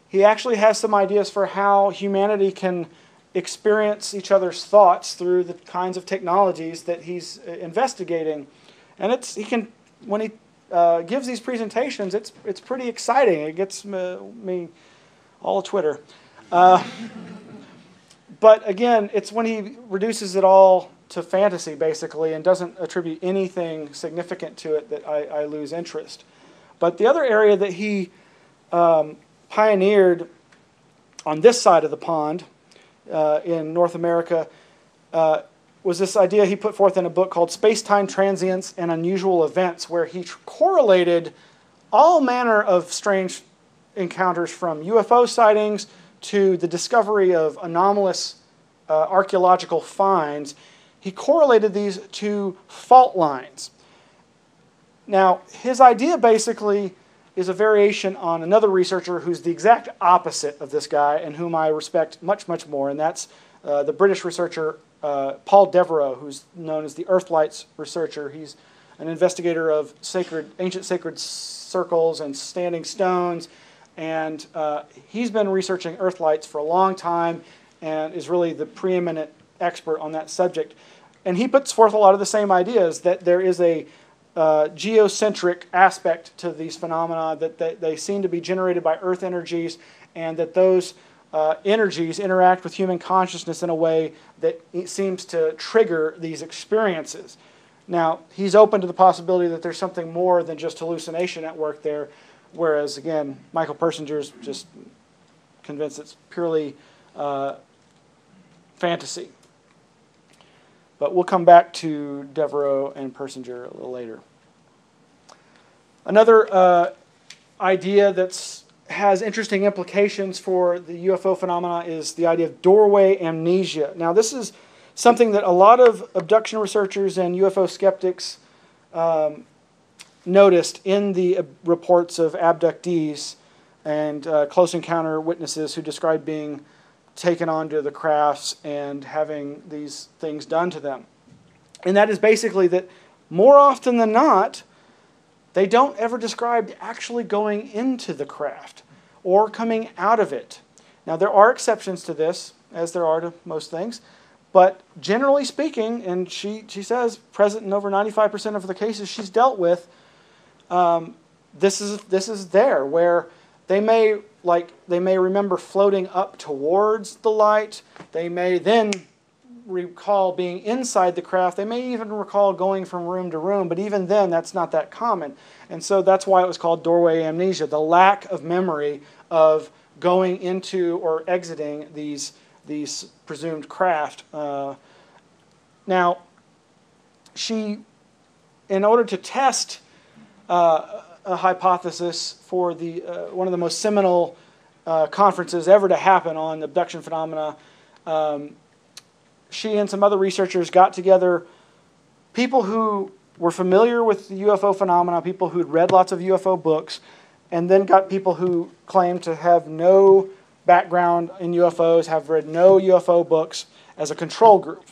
he actually has some ideas for how humanity can experience each other's thoughts through the kinds of technologies that he's investigating. And when he gives these presentations, it's pretty exciting. It gets me all Twitter. But again, it's when he reduces it all to fantasy, basically, and doesn't attribute anything significant to it that I lose interest. But the other area that he pioneered on this side of the pond in North America was this idea he put forth in a book called Space-Time Transients and Unusual Events, where he correlated all manner of strange encounters, from UFO sightings to the discovery of anomalous archaeological finds. He correlated these to fault lines. Now, his idea basically is a variation on another researcher who's the exact opposite of this guy and whom I respect much, much more, and that's the British researcher Paul Devereux, who's known as the Earthlights researcher. He's an investigator of ancient sacred circles and standing stones, and he's been researching Earthlights for a long time and is really the preeminent expert on that subject. And he puts forth a lot of the same ideas, that there is a geocentric aspect to these phenomena, that they seem to be generated by Earth energies, and that those energies interact with human consciousness in a way that seems to trigger these experiences. Now, he's open to the possibility that there's something more than just hallucination at work there, whereas, again, Michael Persinger's just convinced it's purely fantasy. But we'll come back to Devereux and Persinger a little later. Another idea that has interesting implications for the UFO phenomena is the idea of doorway amnesia. Now, this is something that a lot of abduction researchers and UFO skeptics noticed in the reports of abductees and close encounter witnesses who described being taken onto the crafts and having these things done to them. And that is basically that more often than not, they don't ever describe actually going into the craft or coming out of it. Now, there are exceptions to this, as there are to most things, but generally speaking, and she says present in over 95% of the cases she's dealt with, this is there, where they may remember floating up towards the light. They may then recall being inside the craft. They may even recall going from room to room, but even then, that's not that common. And so that's why it was called doorway amnesia, the lack of memory of going into or exiting these presumed craft. Now, she, in order to test a hypothesis for the one of the most seminal conferences ever to happen on abduction phenomena, she and some other researchers got together people who were familiar with the UFO phenomena, people who'd read lots of UFO books, and then got people who claimed to have no background in UFOs, have read no UFO books, as a control group.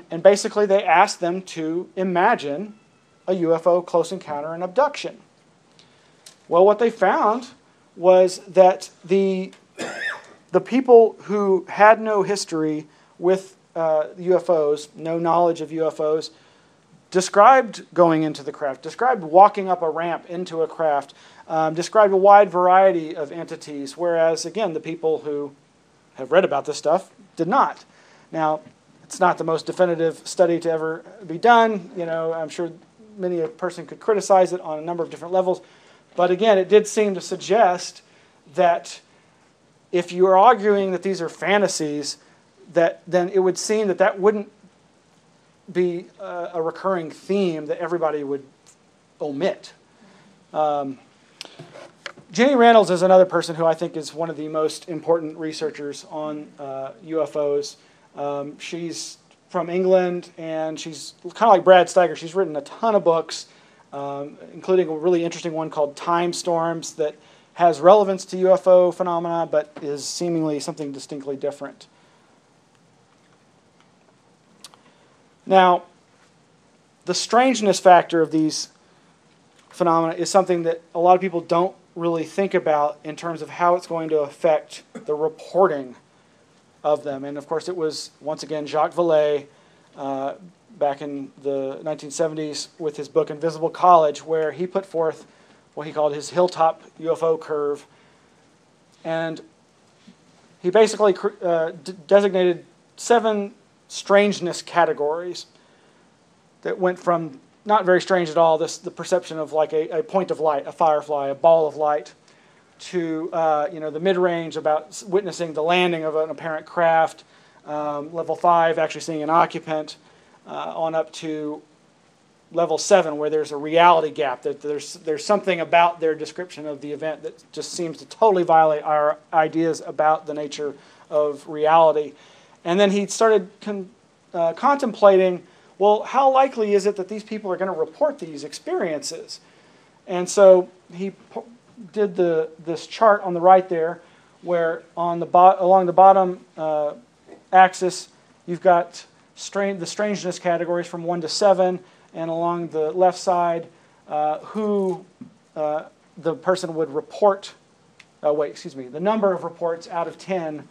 And basically they asked them to imagine a UFO close encounter and abduction. Well, what they found was that the people who had no history with UFOs, no knowledge of UFOs, described going into the craft, described walking up a ramp into a craft, described a wide variety of entities, whereas, again, the people who have read about this stuff did not. Now, it's not the most definitive study to ever be done. You know, I'm sure many a person could criticize it on a number of different levels. But again, it did seem to suggest that if you are arguing that these are fantasies, that then it would seem that that wouldn't be a recurring theme that everybody would omit. Jenny Reynolds is another person who I think is one of the most important researchers on UFOs. She's from England, and she's kind of like Brad Steiger. She's written a ton of books, including a really interesting one called Time Storms that has relevance to UFO phenomena, but is seemingly something distinctly different. Now, the strangeness factor of these phenomena is something that a lot of people don't really think about in terms of how it's going to affect the reporting of them. And of course, it was, once again, Jacques Vallee back in the 1970s with his book Invisible College, where he put forth what he called his Hilltop UFO curve. And he basically designated 7 strangeness categories that went from not very strange at all, the perception of like a point of light, a firefly, a ball of light, to the mid-range about witnessing the landing of an apparent craft, level 5 actually seeing an occupant, on up to level 7 where there's a reality gap, that there's something about their description of the event that just seems to totally violate our ideas about the nature of reality. And then he started contemplating, well, how likely is it that these people are going to report these experiences? And so he did this chart on the right there, where on along the bottom axis, you've got the strangeness categories from 1 to 7, and along the left side, who the person would report, the number of reports out of 10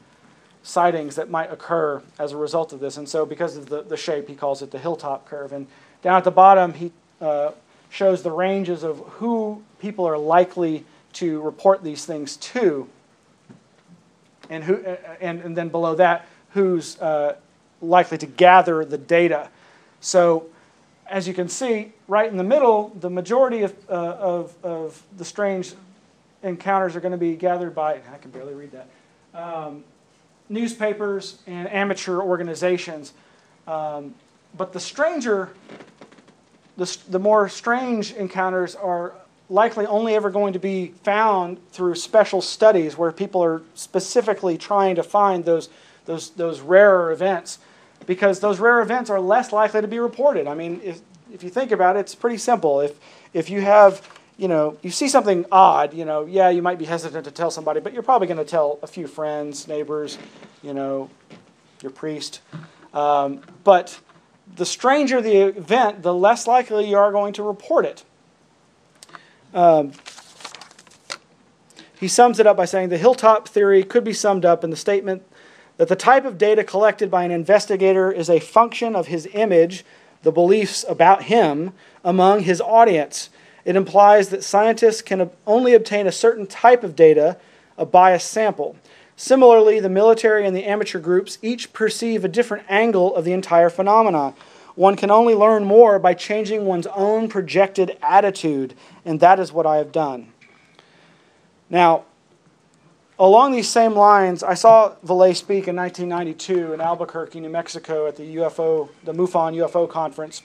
sightings that might occur as a result of this. And so because of the shape, he calls it the Hilltop curve. And down at the bottom, he shows the ranges of who people are likely to report these things to, and and then below that, who's likely to gather the data. So as you can see, right in the middle, the majority of the strange encounters are going to be gathered by, I can barely read that, newspapers and amateur organizations. But the more strange encounters are likely only ever going to be found through special studies where people are specifically trying to find those rarer events, because those rare events are less likely to be reported. I mean, if you think about it, it's pretty simple. If you have, you see something odd, yeah, you might be hesitant to tell somebody, but you're probably going to tell a few friends, neighbors, your priest. But the stranger the event, the less likely you are going to report it. He sums it up by saying the Hilltop theory could be summed up in the statement that the type of data collected by an investigator is a function of his image, the beliefs about him, among his audience. It implies that scientists can only obtain a certain type of data, a biased sample. Similarly, the military and the amateur groups each perceive a different angle of the entire phenomenon. One can only learn more by changing one's own projected attitude, and that is what I have done. Now, along these same lines, I saw Vallee speak in 1992 in Albuquerque, New Mexico at the MUFON UFO conference.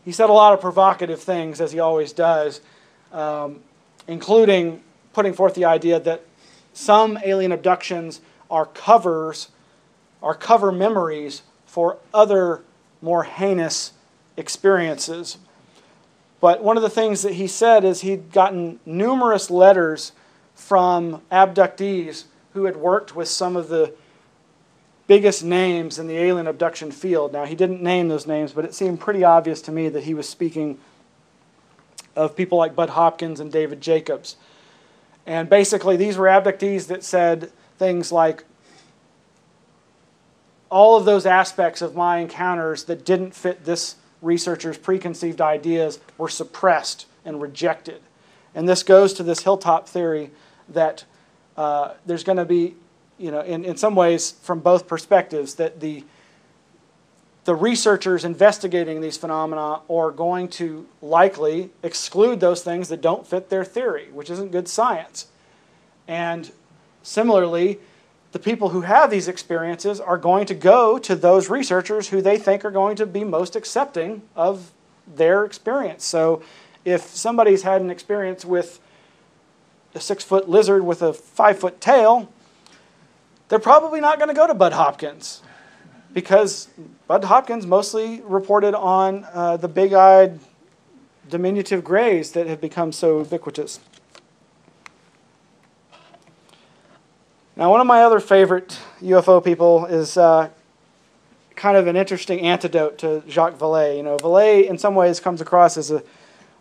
He said a lot of provocative things, as he always does, including putting forth the idea that some alien abductions are cover memories for other more heinous experiences. But one of the things that he said is he'd gotten numerous letters from abductees who had worked with some of the biggest names in the alien abduction field. Now, he didn't name those names, but it seemed pretty obvious to me that he was speaking of people like Bud Hopkins and David Jacobs. And basically, these were abductees that said things like, all of those aspects of my encounters that didn't fit this researcher's preconceived ideas were suppressed and rejected. And this goes to this Hilltop theory that there's going to be, in some ways, from both perspectives, that the researchers investigating these phenomena are going to likely exclude those things that don't fit their theory, which isn't good science. And similarly, the people who have these experiences are going to go to those researchers who they think are going to be most accepting of their experience. So if somebody's had an experience with a 6-foot lizard with a 5-foot tail, they're probably not going to go to Bud Hopkins, because Bud Hopkins mostly reported on the big-eyed diminutive grays that have become so ubiquitous. Now, one of my other favorite UFO people is kind of an interesting antidote to Jacques Vallee. Vallee, in some ways, comes across as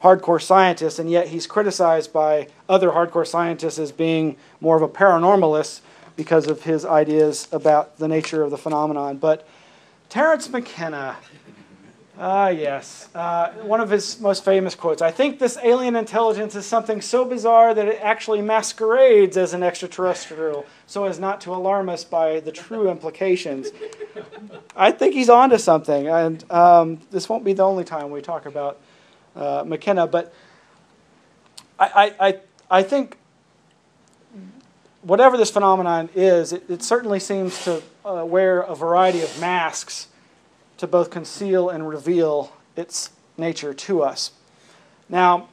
hardcore scientist, and yet he's criticized by other hardcore scientists as being more of a paranormalist because of his ideas about the nature of the phenomenon. But Terence McKenna, yes, one of his most famous quotes, "I think this alien intelligence is something so bizarre that it actually masquerades as an extraterrestrial so as not to alarm us by the true implications." I think he's onto something, and this won't be the only time we talk about McKenna, but I think whatever this phenomenon is, it certainly seems to wear a variety of masks to both conceal and reveal its nature to us. Now,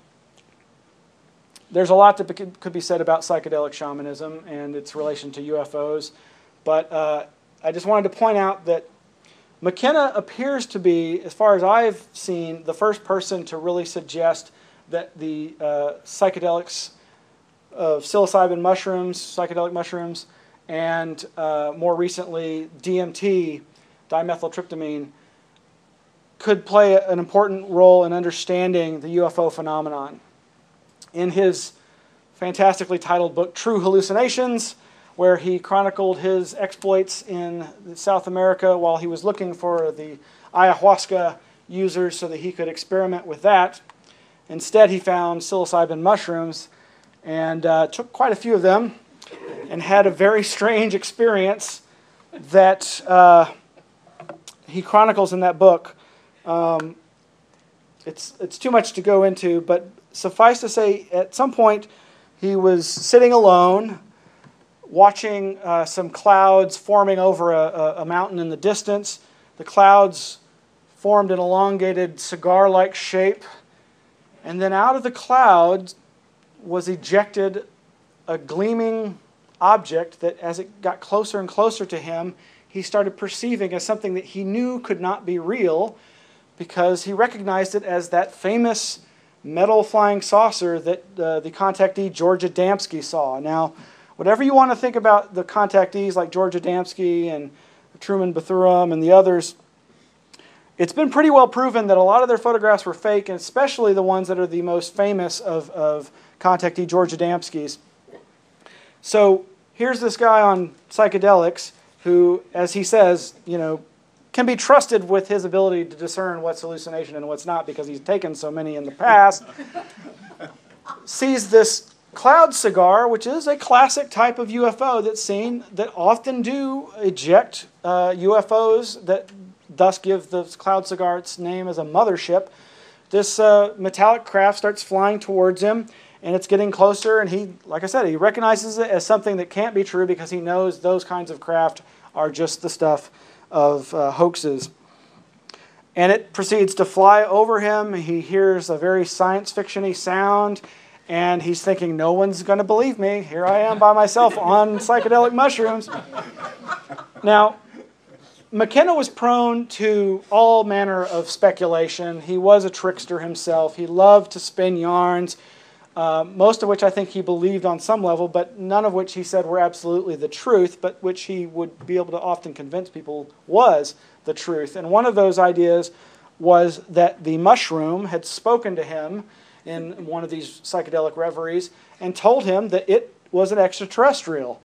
there's a lot that could be said about psychedelic shamanism and its relation to UFOs, but I just wanted to point out that McKenna appears to be, as far as I've seen, the first person to really suggest that the psychedelics of psilocybin mushrooms, psychedelic mushrooms, and more recently DMT, dimethyltryptamine, could play an important role in understanding the UFO phenomenon. In his fantastically titled book, True Hallucinations, where he chronicled his exploits in South America while he was looking for the ayahuasca users so that he could experiment with that. Instead, he found psilocybin mushrooms and took quite a few of them and had a very strange experience that he chronicles in that book. It's too much to go into, but suffice to say, at some point he was sitting alone, watching some clouds forming over a mountain in the distance. The clouds formed an elongated cigar-like shape, and then out of the clouds was ejected a gleaming object that, as it got closer and closer to him, he started perceiving as something that he knew could not be real, because he recognized it as that famous metal flying saucer that the contactee George Adamski saw. Now, whatever you want to think about the contactees like George Adamski and Truman Bethurum and the others, it's been pretty well proven that a lot of their photographs were fake, and especially the ones that are the most famous of contactee George Adamski's. So here's this guy on psychedelics who, as he says, can be trusted with his ability to discern what's hallucination and what's not because he's taken so many in the past, sees this cloud cigar, which is a classic type of UFO that's seen, that often do eject UFOs, that thus give the cloud cigar its name as a mothership. This metallic craft starts flying towards him, and it's getting closer, and he, like I said, he recognizes it as something that can't be true because he knows those kinds of craft are just the stuff of hoaxes. And it proceeds to fly over him. He hears a very science fiction-y sound, and he's thinking, no one's going to believe me. Here I am by myself on psychedelic mushrooms. Now, McKenna was prone to all manner of speculation. He was a trickster himself. He loved to spin yarns, most of which I think he believed on some level, but none of which he said were absolutely the truth, but which he would be able to often convince people was the truth. And one of those ideas was that the mushroom had spoken to him in one of these psychedelic reveries and told him that it was an extraterrestrial.